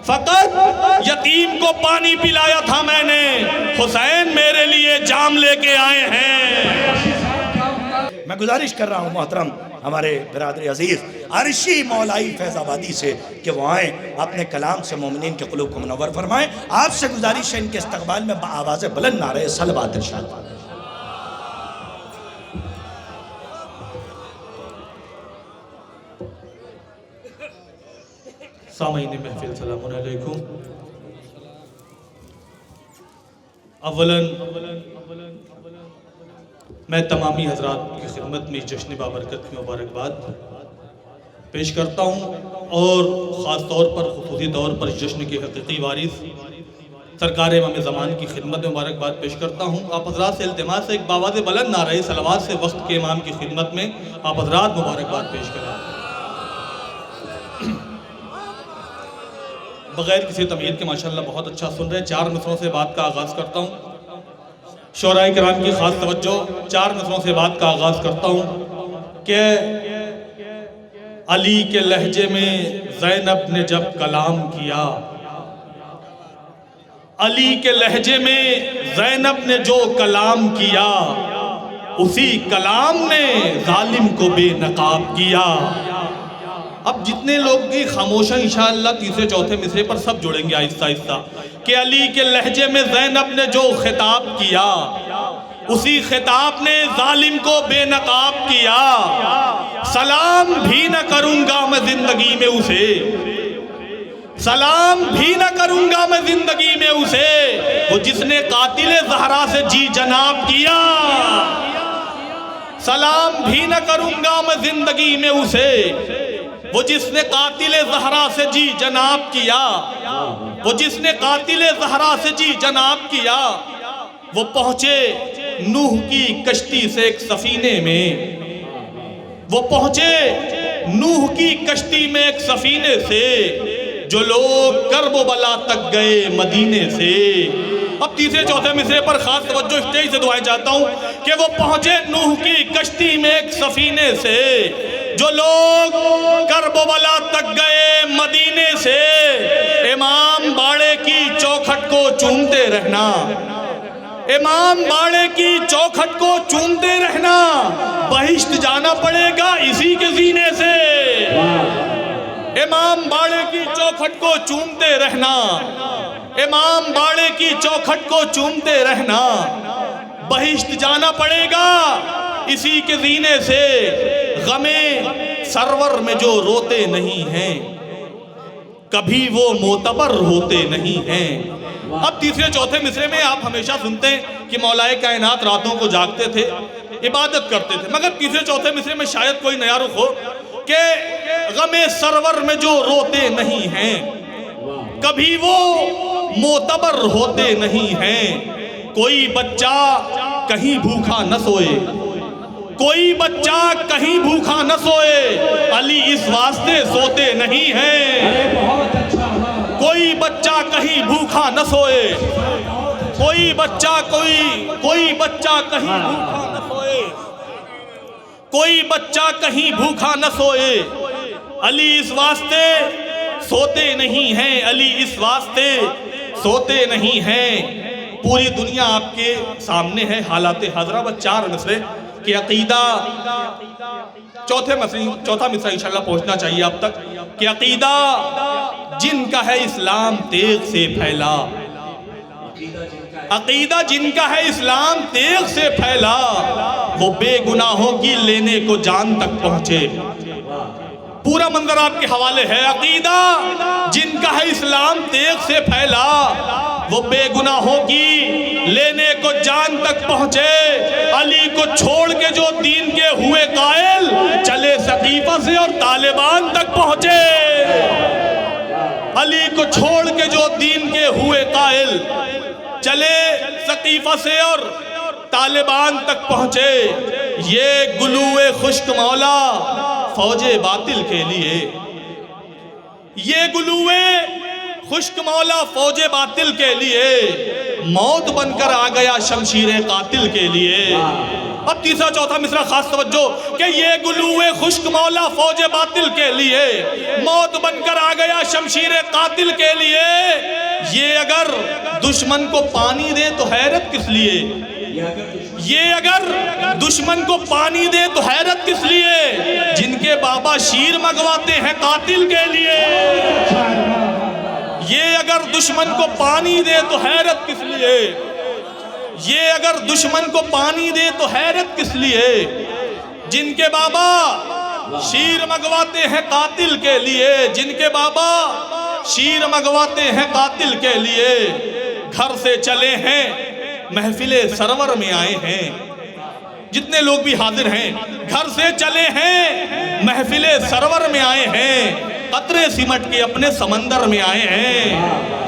फकत यतीम को पानी पिलाया था मैंने, हुसैन मेरे लिए जाम लेके आए हैं। मैं गुजारिश कर रहा हूँ मोहतरम हमारे बिरादर अजीज़ अरशी मौलाई फैज़ाबादी से कि वो आएँ, अपने कलाम से मोमिनीन के क़ुलूब को मुनव्वर फरमाएँ। आपसे गुजारिश है इनके इस्तक़बाल में आवाज़ बुलंद नारे सलवात इरशाद फरमाएं। सामईन महफिल सलाम अलैकुम। अव्वलन मैं तमामी हजरात की खिदमत में जश्न बाबरकत की मुबारकबाद पेश करता हूँ और ख़ास तौर पर खुसूसी तौर पर जश्न के हकीकी वारिस सरकार इमाम ज़मान की खिदमत में मुबारकबाद पेश करता हूँ। आप हजरात से इल्तिमास है एक बावाज़ बुलंद नारे सलवात से वक्त के इमाम की खिदमत में आप हजरात मुबारकबाद पेश करें। बग़ैर किसी तमीज़ के माशाअल्लाह बहुत अच्छा सुन रहे हैं। 4 मिसरों से बात का आगाज़ करता हूँ। शोराए किराम की ख़ास तवज्जो, 4 मिसरों से बात का आगाज़ करता हूँ कि अली के लहजे में ज़ैनब ने जब कलाम किया, अली के लहजे में ज़ैनब ने जो कलाम किया, उसी कलाम ने जालिम को बेनकाब किया। अब जितने लोग की खामोश हैं इंशाअल्लाह तीसरे चौथे मिसरे पर सब जुड़ेंगे आहिस्ता आहिस्ता कि अली के लहजे में ज़ैनब ने जो खिताब किया, उसी खिताब ने जालिम को बेनकाब किया। सलाम भी न करूंगा मैं जिंदगी में उसे, सलाम भी न करूंगा मैं जिंदगी में उसे, वो जिसने कातिल ज़हरा से जी जनाब किया। सलाम भी न करूंगा मैं जिंदगी में उसे, वो जिसने कातिल ज़हरा से जी जनाब किया, वो जिसने कातिल ज़हरा से जी जनाब किया। वो पहुंचे नूह की कश्ती से एक सफीने में, वो पहुंचे नूह की कश्ती में एक सफीने से, जो लोग कर्बला तक गए मदीने से। अब तीसरे चौथे मिसरे पर खास तवज्जो स्टेज से दुआएं चाहता हूं कि वो पहुंचे नूह की कश्ती में एक सफीने से, जो लोग कर्बला तक गए मदीने से। इमाम बाड़े की चौखट को चूमते रहना, इमाम बाड़े की चौखट को चूमते रहना, बहिश्त जाना पड़ेगा इसी के सीने से। इमाम बाड़े की चौखट को चूमते रहना, इमाम बाड़े की चौखट को चूमते रहना, बहिश्त जाना पड़ेगा इसी के जीने से। गमे सरवर में जो रोते नहीं हैं, कभी वो मोतबर होते नहीं हैं। अब तीसरे चौथे मिसरे में आप हमेशा सुनते हैं कि मौलाए कायनात रातों को जागते थे, इबादत करते थे, मगर तीसरे चौथे मिसरे में शायद कोई नया रुख हो कि गमे सरवर में जो रोते नहीं हैं, कभी वो मोतबर होते नहीं हैं। कोई बच्चा कहीं भूखा न सोए, कोई बच्चा कहीं भूखा न सोए, अली इस वास्ते सोते नहीं हैं। कोई बच्चा कहीं भूखा न सोए, कोई बच्चा कोई बच्चा कहीं भूखा न सोए, कोई बच्चा कहीं भूखा न सोए, अली इस वास्ते सोते नहीं हैं, अली इस वास्ते सोते नहीं हैं। पूरी दुनिया आपके सामने है, हालात हज़रा व 4 मिसरे कि अकीदा, चौथा मिसरा इंशाअल्लाह पहुंचना चाहिए आप तक कि अकीदा जिनका है इस्लाम तेग से फैला, अकीदा जिनका है इस्लाम तेग से फैला, वो बेगुनाहों की लेने को जान तक पहुंचे। पूरा मंजर आपके हवाले है। अकीदा जिनका है इस्लाम तेग से फैला, वो बेगुनाहों की लेने को जान तक पहुंचे। अली को छोड़ के जो दीन के हुए कायल, चले सकीफा से और तालिबान तक पहुंचे। अली को छोड़ के जो दीन के हुए कायल, चले सकीफा से और तालिबान तक पहुंचे। ये गुलूए खुश्क मौला फौजे बातिल के लिए, ये गुलूए खुश्क मौला फौजे बातिल के लिए, मौत बनकर आ गया शमशीरे कातिल के लिए। अब तीसरा चौथा मिसरा खास तवज्जो कि ये गुलूए खुश्क मौला फौजे बातिल के लिए मौत बनकर आ गया शमशीर कातिल के लिए। ये अगर दुश्मन को पानी दे तो हैरत किस लिए, ये अगर दुश्मन को पानी दे तो हैरत किस लिए, जिनके बाबा शीर मंगवाते हैं कातिल के लिए। ये अगर दुश्मन को पानी दे तो हैरत किस लिए, ये अगर दुश्मन को पानी दे तो हैरत किस लिए, जिनके बाबा शीर मंगवाते हैं कातिल के लिए, जिनके बाबा शीर मंगवाते हैं कातिल के लिए। घर से चले हैं महफिले सरवर में आए हैं, जितने लोग भी हाजिर हैं घर से चले हैं महफिले सरवर में आए हैं, कतरे सिमट के अपने समंदर में आए हैं।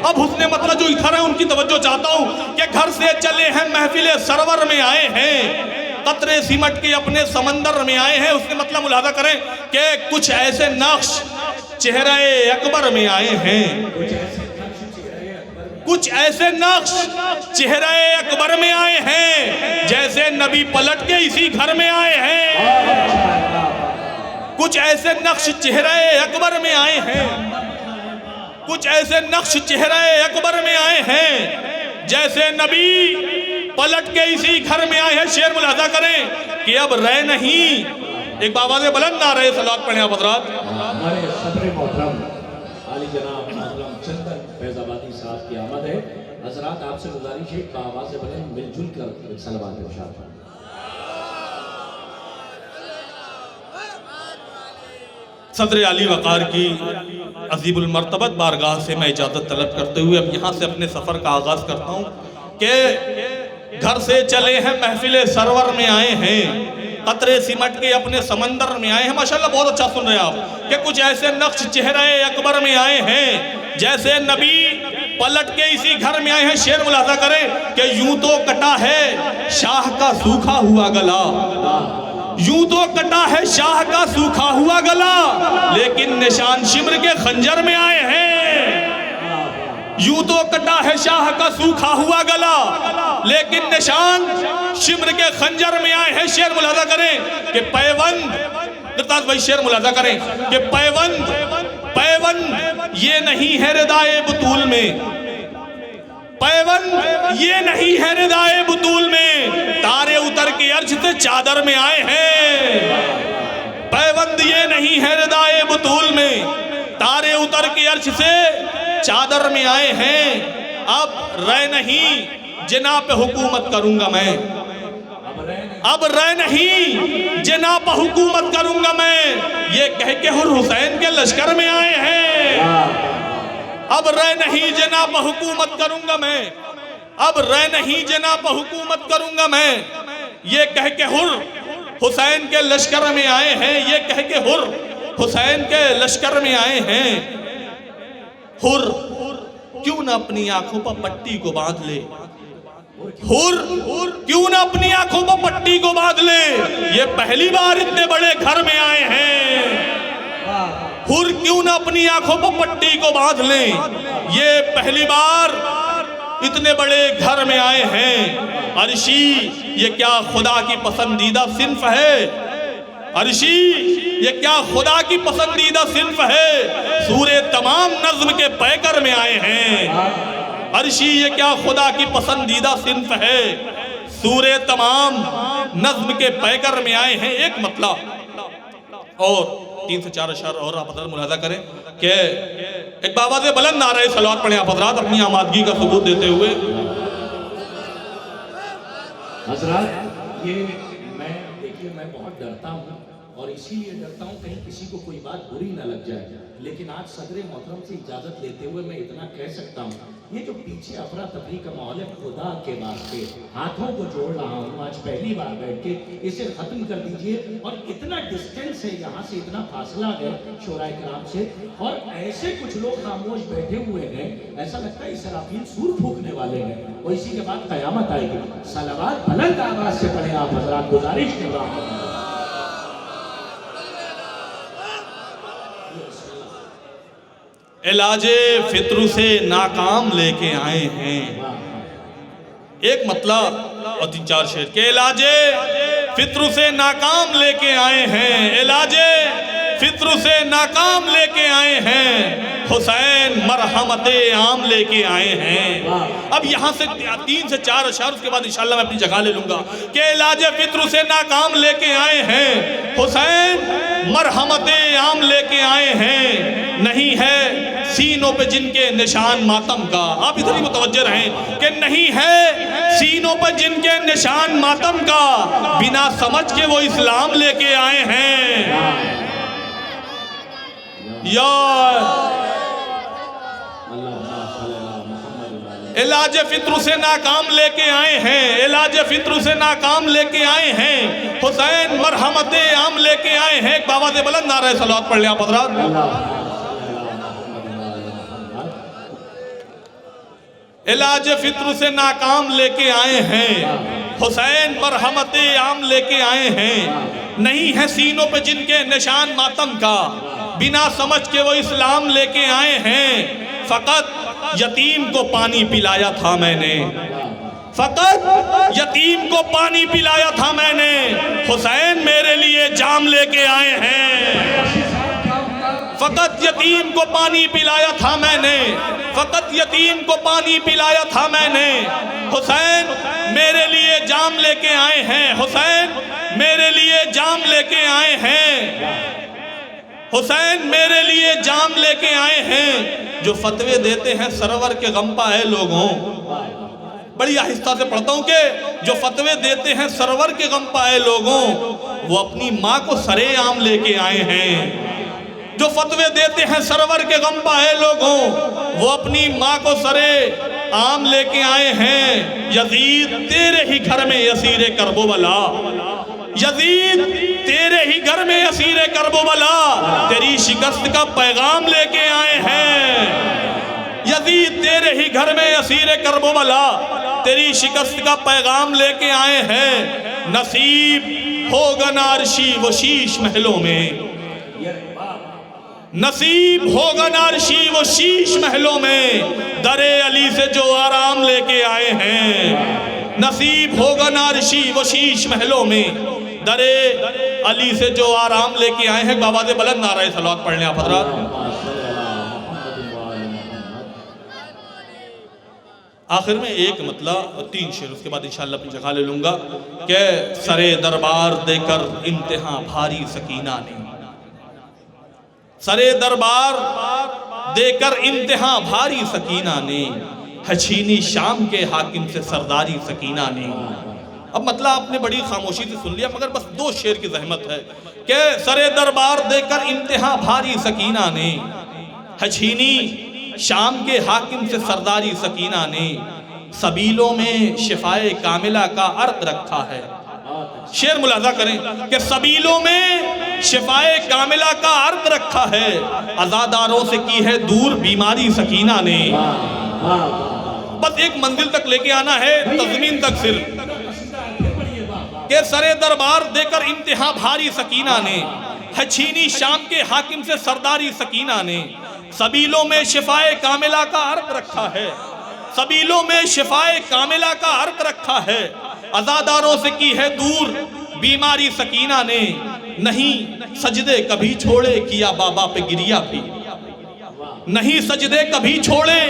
अब हुस्ने मतलब जो इधर है उनकी तवज्जो चाहता हूं कि घर से चले हैं महफिले सरवर में आए हैं, कतरे सिमट के अपने समंदर में आए हैं। उसने मतलब मुलाजा करें कि कुछ ऐसे नक्श चेहरे अकबर में आए हैं, कुछ ऐसे नक्श चेहरे अकबर में आए हैं, जैसे नबी पलट के इसी घर में आए हैं। कुछ ऐसे नक्श चेहरे अकबर में आए हैं, कुछ ऐसे नक्श चेहरे अकबर में आए हैं, जैसे नबी पलट के इसी घर में आए हैं। शेर मुलाजा करें कि अब रह नहीं, एक बाबा से बुलंद ना रहे सलात पढ़े आप हज़रात। हमारे सदर मोहतरम आली जनाब मोहतरम चंदन फैजाबादी साहब की आमद है। हज़रात आपसे गुजारिश है आवाज़ बुलंद मिलजुल कर सलावत इरशाद फरमाएं। सदर अली वक़ार की अजीबुल मर्तबत बारगाह से मैं इजाज़त तलब करते हुए अब यहाँ से अपने सफ़र का आगाज़ करता हूँ कि घर से चले हैं महफिले सरवर में आए हैं, कतरे सिमट के अपने समंदर में आए हैं। माशाल्लाह बहुत अच्छा सुन रहे हैं आप कि कुछ ऐसे नक्श चेहरे अकबर में आए हैं, जैसे नबी पलट के इसी घर में आए हैं। शेर मुलाजा करें कि यूं तो कटा है शाह का सूखा हुआ गला, यूं तो कटा है शाह का सूखा हुआ गला, लेकिन निशान शिम्र के खंजर में आए हैं। यूं तो कटा है शाह का सूखा हुआ गला, लेकिन निशान शिम्र के खंजर में आए हैं। शेर मुलाजा करें कि पैवंद भाई, शेर मुलाजा करें कि पैवंद ये नहीं है रिदाए बुतूल में, पैवंद ये नहीं है रिदाए बुतूल में, तारे उतर के अर्श से चादर में आए हैं। पैवंद ये नहीं है रिदाए बुतूल में, तारे उतर के अर्श से चादर में आए हैं। अब रह नहीं जिना पे हुकूमत करूंगा मैं, अब रह नहीं जिना पे हुकूमत करूंगा मैं, ये कह के हुसैन के लश्कर में आए हैं। अब रह नहीं जना पर हुकूमत करूंगा मैं, अब रह नहीं जना पर हुकूमत करूंगा मैं, ये कह के हुसैन के लश्कर में आए हैं, ये कह के हुसैन के लश्कर में आए हैं। हुर क्यों ना अपनी आंखों पर पट्टी को बांध ले, हुर क्यों ना अपनी आंखों पर पट्टी को बांध ले, ये पहली बार इतने बड़े घर में आए हैं। हुर क्यों ना अपनी आंखों पर पट्टी को बांध लें, ये पहली बार इतने बड़े घर में आए हैं। अर्शी ये क्या खुदा की पसंदीदा सिन्फ है, अर्शी ये क्या खुदा की पसंदीदा सिन्फ है, सूरे तमाम नज्म के पैकर में आए हैं। अर्शी ये क्या खुदा की पसंदीदा सिन्फ है, सूरे तमाम नज्म के पैकर में आए हैं। एक मतलब और 3 से 4 अशर और आप हज़रात मुलाजा करें कि एक बाबा से बुलंद आ रहे सलावत पढ़े आप हज़रात अपनी आमादगी का सबूत देते हुए। हज़रात ये देखिए मैं बहुत डरता हूँ और इसीलिए डरता हूँ कहीं किसी को कोई बात बुरी ना लग जाए, लेकिन आज सदर मोहतरम से इजाज़त लेते हुए मैं इतना कह सकता हूँ, ये जो पीछे अफरा तफरी का माहौल है, खुदा के वास्ते हाथों को जोड़ रहा हूँ आज पहली बार बैठ के, इसे ख़त्म कर दीजिए। और इतना डिस्टेंस है यहाँ से, इतना फासला है शोराए कराम से, और ऐसे कुछ लोग खामोश बैठे हुए हैं, ऐसा लगता है इसराफील सूर फूकने वाले हैं और इसी के बाद क़यामत आएगी। सलावत बुलंद आवाज़ से पढ़े आप हज़रात, गुजारिश कर रहा हूँ। इलाजे फित्रु से नाकाम लेके आए हैं। एक मतलब और 3-4 शेर के इलाजे फित्र से नाकाम लेके आए हैं, इलाजे फित्र से नाकाम लेके आए हैं, हुसैन मरहमते आम लेके आए हैं। अब यहाँ से 3 से 4 अशार, उसके बाद इंशाल्लाह मैं अपनी जगह ले लूंगा कि इलाजे फित्र से नाकाम लेके आए हैं, हुसैन मरहमते आम लेके आए हैं। नहीं है सीनों पे जिनके निशान मातम का, आप इधर ही मुतवज्जे रहें कि नहीं है सीनों पर जिनके निशान मातम का, बिना समझ के वो इस्लाम लेके आए हैं। इलाज फित्र से नाकाम लेके आए हैं, इलाज फित्र से नाकाम लेके आए हैं, हुसैन मरहमते आम लेके आए हैं। एक बाबा से बुलंद नारा सलावत पढ़ लिया हज़रात। इलाज फित्र से नाकाम लेके आए हैं, हुसैन मरहमते आम लेके आए हैं। नहीं है सीनों पे जिनके निशान मातम का, बिना समझ के वो इस्लाम लेके आए हैं। फकत यतीम को पानी पिलाया था मैंने, फकत यतीम को पानी पिलाया था मैंने, हुसैन मेरे लिए जाम लेके आए हैं। फकत यतीम को पानी पिलाया था मैंने, फकत यतीम को पानी पिलाया था मैंने, हुसैन मेरे लिए जाम लेके आए हैं, हुसैन मेरे लिए जाम लेके आए हैं, हुसैन मेरे लिए जाम लेके आए हैं। जो फतवे देते हैं सरवर के गम पाए लोगों, बड़ी आहिस्ता से पढ़ता हूं कि जो फतवे देते हैं सरवर के गम पाए लोगों, वो अपनी माँ को सरे आम लेके आए हैं। जो फतवे देते हैं सरवर के गम पाए लोगों, वो अपनी माँ को सरे आम लेके आए हैं। यजीद तेरे ही घर में असीरे करबो बला, यजीद तेरे ही घर में असीरे करबो बला, तेरी शिकस्त का पैगाम लेके आए हैं। यजीद तेरे ही घर में असीरे करबो बला, तेरी शिकस्त का पैगाम लेके आए हैं। नसीब होगा नारशी वो शीश महलों में, नसीब होगा नारशी वो शीश महलों में, दरे अली से जो आराम लेके आए हैं। नसीब होगा नारशी वो शीश महलों में, दरे अली से जो आराम लेके आए हैं। बाबा से बुलंद नारा सलावत पढ़ लें आप हज़रात। आखिर में एक मतला और 3 शेर, उसके बाद इंशाअल्लाह अपनी जगह ले लूंगा कि सरे दरबार देकर इंतहा भारी सकीना ने, सरे दरबार देकर इंतहा भारी सकीना ने, हछीनी शाम के हाकिम से सरदारी सकीना ने। अब मतलब आपने बड़ी खामोशी से सुन लिया, मगर बस 2 शेर की जहमत है कि सरे दरबार देकर इंतहा भारी सकीना ने, हछीनी शाम के हाकिम से सरदारी सकीना ने, सबीलों में शिफाए कामिला का अर्क रखा है। शेर मुलाजा करें कि सबीलों में शिफाए कामिला का अर्क रखा है, अज़ादारों से की है दूर बीमारी सकीना ने। बस एक मंजिल तक लेके आना है, तज़मीन तक सिर्फ के सरे दरबार देकर इंतहा भारी सकीना ने, है छीनी शाम के हाकिम से सरदारी सकीना ने। सबीलों में शिफाए कामिला का अर्क रखा है, सबीलों में शिफाए कामिला का अर्क रखा है, अज़ादारों से की है दूर बीमारी सकीना ने। नहीं सजदे कभी छोड़े किया बाबा पे गिरिया भी, नहीं सजदे कभी छोड़े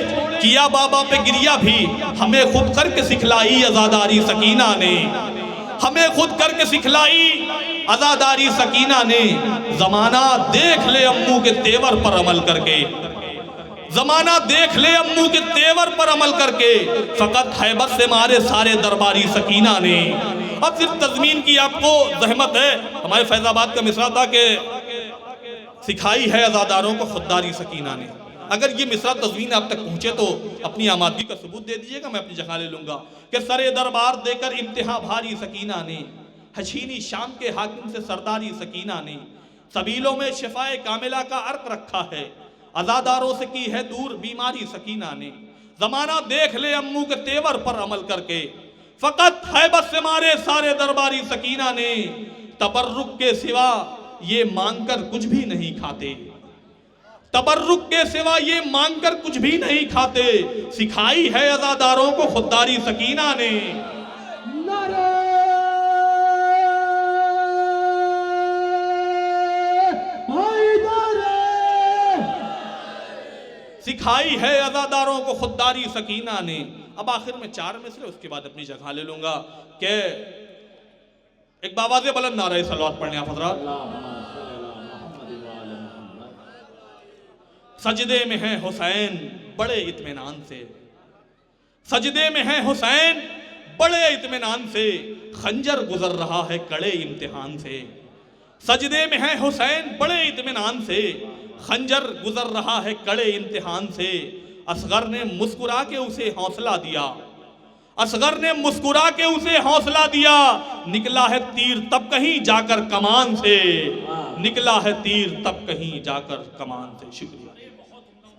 किया बाबा पे गिरिया भी, हमें खुद करके सिखलाई अज़ादारी सकीना ने, हमें खुद करके सिखलाई अज़ादारी सकीना ने। ज़माना देख ले अम्मू के तेवर पर अमल करके, ज़माना देख ले अम्मू के तेवर पर अमल करके, फ़कत हैबत से मारे सारे दरबारी सकीना ने। अब सिर्फ तज़मीन की आपको जहमत है। हमारे फैज़ाबाद का मिसरा था कि सिखाई है अज़ादारों को खुददारी सकीना ने। अगर ये मिसरा तज़मीन आप तक पहुँचे तो अपनी आमादगी का सबूत दे दीजिएगा, मैं अपनी जगह ले लूँगा कि सरे दरबार देकर इम्तिहा भारी सकीना ने, हछीनी शाम के हाकिम से सरदारी सकीना ने। सबीलों में शिफाए कामिला का अर्क रखा है, अज़ादारों से की है दूर बीमारी सकीना ने। ज़माना देख ले अम्मू के तेवर पर अमल करके, फ़कत हैबत से मारे सारे दरबारी सकीना ने। तबर्रुक के सिवा ये मांगकर कुछ भी नहीं खाते, तबर्रुक के सिवा ये मांगकर कुछ भी नहीं खाते, सिखाई है अज़ादारों को खुददारी सकीना ने। सिखाई है अज़ादारों को खुददारी सकीना ने। अब आखिर में 4 मिसरे, उसके बाद अपनी जगह ले लूंगा कि एक बावाज़े बुलंद नारे सलवात पढ़ने आप हज़रात। सजदे में है हुसैन बड़े इत्मीनान से, सजदे में है हुसैन बड़े इत्मीनान से, खंजर गुजर रहा है कड़े इम्तिहान से। सजदे में है हुसैन बड़े इत्मीनान से, खंजर गुजर रहा है कड़े इम्तिहान से। असगर ने मुस्कुरा के उसे हौसला दिया, असगर ने मुस्कुरा के उसे हौसला दिया। निकला है तीर तब कहीं जाकर कमान से, निकला है तीर तब कहीं जाकर कमान से। शुक्रिया।